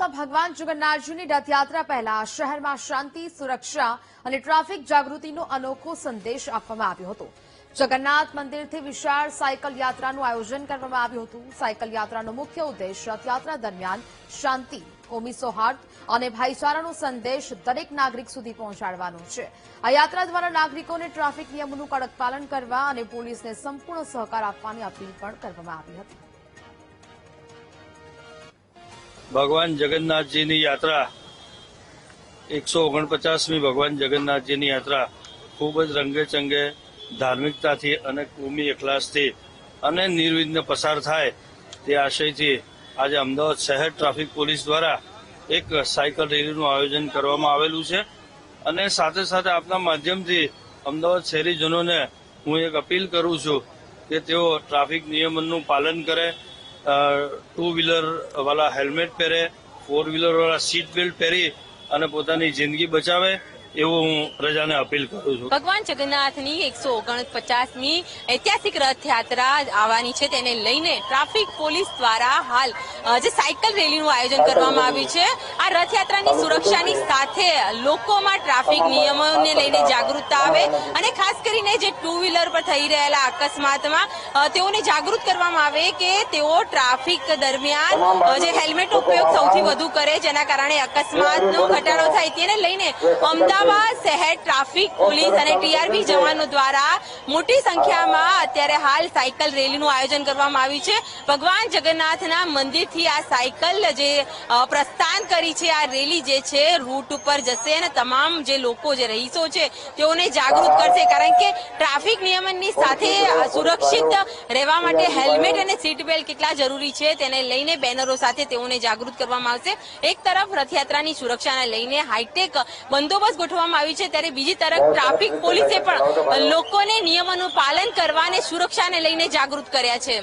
અમદાવાદમાં ભગવાન જગન્નાથજીની રથયાત્રા પહેલા શહેરમાં શાંતિ, સુરક્ષા અને ટ્રાફિક જાગૃતિનો અનોખો સંદેશ આપવામાં આવ્યો હતો। જગન્નાથ મંદિરથી વિશાળ સાયકલ યાત્રાનું આયોજન કરવામાં આવ્યું હતું। સાયકલ યાત્રાનો મુખ્ય ઉદ્દેશ રથયાત્રા દરમિયાન શાંતિ, કોમી સૌહાર્દ અને ભાઈચારાનો સંદેશ દરેક નાગરિક સુધી પહોંચાડવાનો છે। આ યાત્રા દ્વારા નાગરિકોને ટ્રાફિક નિયમોનું કડક પાલન કરવા અને પોલીસને સંપૂર્ણ સહકાર આપવાની અપીલ પણ કરવામાં આવી હતી। ભગવાન જગન્નાથજીની યાત્રા 149મી ભગવાન જગન્નાથજીની યાત્રા ખૂબ જ રંગેચંગે ધાર્મિકતાથી અને કોમી એખલાસથી અને નિર્વિઘ્ન પસાર થાય તે આશયથી આજે અમદાવાદ શહેર ટ્રાફિક પોલીસ દ્વારા એક સાયકલ રેલીનું આયોજન કરવામાં આવેલું છે અને સાથે સાથે આપના માધ્યમથી અમદાવાદ શહેરીજનોને હું એક અપીલ કરું છું કે તેઓ ટ્રાફિક નિયમનનું પાલન કરે, ટુ વ્હીલર વાળા હેલ્મેટ પહેરે, ફોર વ્હીલર વાળા સીટ બેલ્ટ પહેરી અને પોતાની જિંદગી બચાવે એવું હું પ્રજાને અપીલ કરું છું। ભગવાન જગન્નાથની 149મી ઐતિહાસિક રથયાત્રા આવવાની છે, તેને લઈને ટ્રાફિક પોલીસ દ્વારા હાલ જે સાયકલ રેલીનું આયોજન કરવામાં આવ્યું છે। આ રથયાત્રાની સુરક્ષાની સાથે લોકોમાં ટ્રાફિક નિયમોને લઈને જાગૃતતા આવે અને ખાસ કરીને જે ટુ વ્હીલર પર થઈ રહેલા અકસ્માતમાં તેઓને જાગૃત કરવામાં આવે કે તેઓ ટ્રાફિક દરમિયાન જે હેલ્મેટનો ઉપયોગ સૌથી વધુ કરે, જેના કારણે અકસ્માતનો ઘટાડો થાય। તેને લઈને અમદાવાદ શહેર ટ્રાફિક પોલીસ અને ટીઆરપી જવાનો દ્વારા મોટી સંખ્યામાં અત્યારે હાલ સાયકલ રેલીનું આયોજન કરવામાં આવ્યું છે। ભગવાન જગન્નાથના મંદિરથી આ સાયકલ જે પ્રસ્થાન કરી છે, આ રેલી જે છે રૂટ ઉપર જશે અને તમામ જે લોકો જે રહીશો છે તેઓને જાગૃત કરશે, કારણ કે ટ્રાફિક નિયમનની સાથે સુરક્ષિત રહેવા માટે હેલ્મેટ અને સીટ બેલ્ટ કેટલા જરૂરી છે તેને લઈને બેનરો સાથે તેઓને જાગૃત કરવામાં આવશે। એક તરફ રથયાત્રાની સુરક્ષાને લઈને હાઈટેક બંદોબસ્ત ગોઠવવામાં આવ્યું છે, ત્યારે બીજી તરફ ટ્રાફિક પોલીસે પણ લોકોને નિયમોનું પાલન કરવા અને સુરક્ષાને લઈને જાગૃત કર્યા છે।